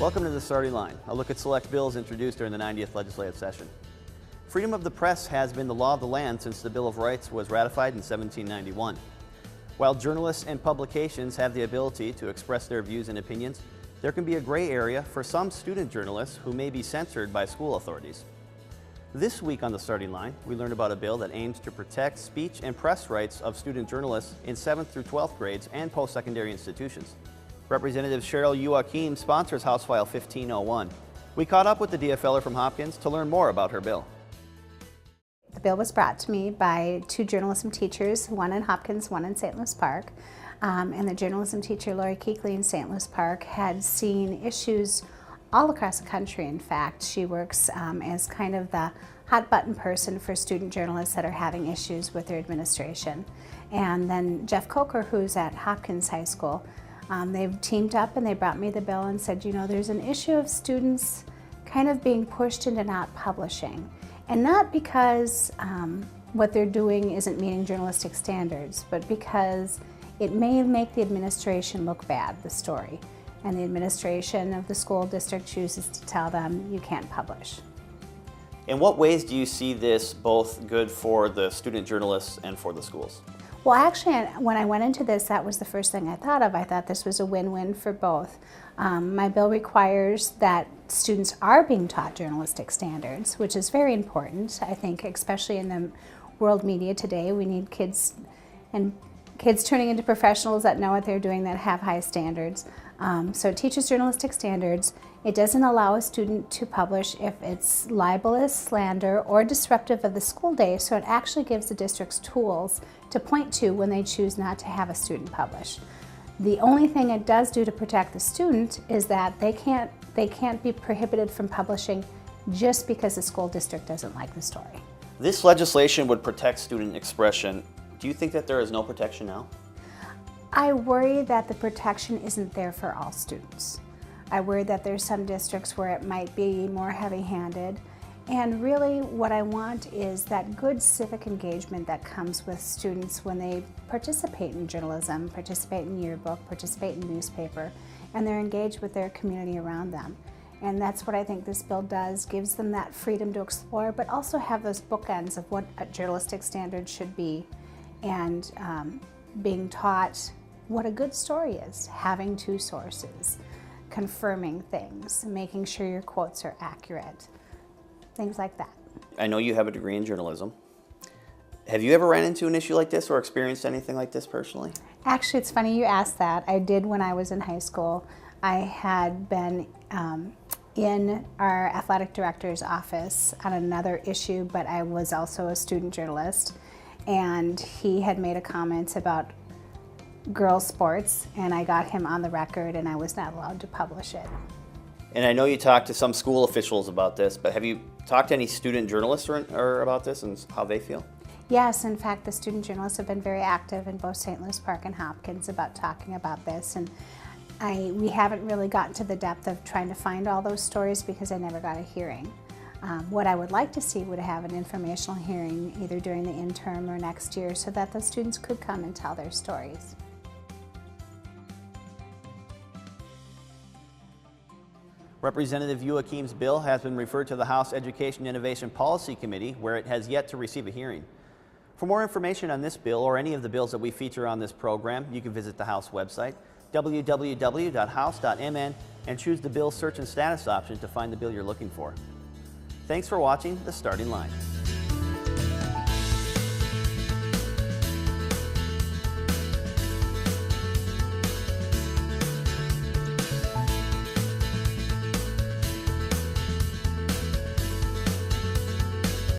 Welcome to the Starting Line, a look at select bills introduced during the 90th legislative session. Freedom of the press has been the law of the land since the Bill of Rights was ratified in 1791. While journalists and publications have the ability to express their views and opinions, there can be a gray area for some student journalists who may be censored by school authorities. This week on the Starting Line, we learned about a bill that aims to protect speech and press rights of student journalists in 7th through 12th grades and post-secondary institutions. Representative Cheryl Joachim sponsors House File 1501. We caught up with the DFLer from Hopkins to learn more about her bill. The bill was brought to me by two journalism teachers, one in Hopkins, one in St. Louis Park. And the journalism teacher, Lori Keekley in St. Louis Park, had seen issues all across the country. In fact, she works as kind of the hot button person for student journalists that are having issues with their administration. And then Jeff Coker, who's at Hopkins High School, they've teamed up and they brought me the bill and said, you know, there's an issue of students kind of being pushed into not publishing. And not because what they're doing isn't meeting journalistic standards, but because it may make the administration look bad, the story. And the administration of the school district chooses to tell them you can't publish. In what ways do you see this both good for the student journalists and for the schools? Well, actually, when I went into this, that was the first thing I thought of. I thought this was a win-win for both. My bill requires that students are being taught journalistic standards, which is very important. I think, especially in the world media today, we need kids turning into professionals that know what they're doing, that have high standards. So it teaches journalistic standards. It doesn't allow a student to publish if it's libelous, slander, or disruptive of the school day, so it actually gives the districts tools to point to when they choose not to have a student publish. The only thing it does do to protect the student is that they can't be prohibited from publishing just because the school district doesn't like the story. This legislation would protect student expression. Do you think that there is no protection now? I worry that the protection isn't there for all students. I worry that there's some districts where it might be more heavy-handed. And really what I want is that good civic engagement that comes with students when they participate in journalism, participate in yearbook, participate in newspaper, and they're engaged with their community around them. And that's what I think this bill does, gives them that freedom to explore, but also have those bookends of what a journalistic standard should be, and being taught what a good story is, having two sources, confirming things, making sure your quotes are accurate, things like that. I know you have a degree in journalism. Have you ever ran into an issue like this or experienced anything like this personally? Actually, it's funny you asked that. I did when I was in high school. I had been in our athletic director's office on another issue, but I was also a student journalist, and he had made a comment about girls' sports, and I got him on the record, and I was not allowed to publish it. And I know you talked to some school officials about this, but have you talked to any student journalists or about this and how they feel? Yes, in fact, the student journalists have been very active in both St. Louis Park and Hopkins about talking about this, and we haven't really gotten to the depth of trying to find all those stories because I never got a hearing. What I would like to see would have an informational hearing either during the interim or next year so that the students could come and tell their stories. Representative Joachim's bill has been referred to the House Education Innovation Policy Committee, where it has yet to receive a hearing. For more information on this bill or any of the bills that we feature on this program, you can visit the House website, www.house.mn, and choose the bill search and status option to find the bill you're looking for. Thanks for watching The Starting Line.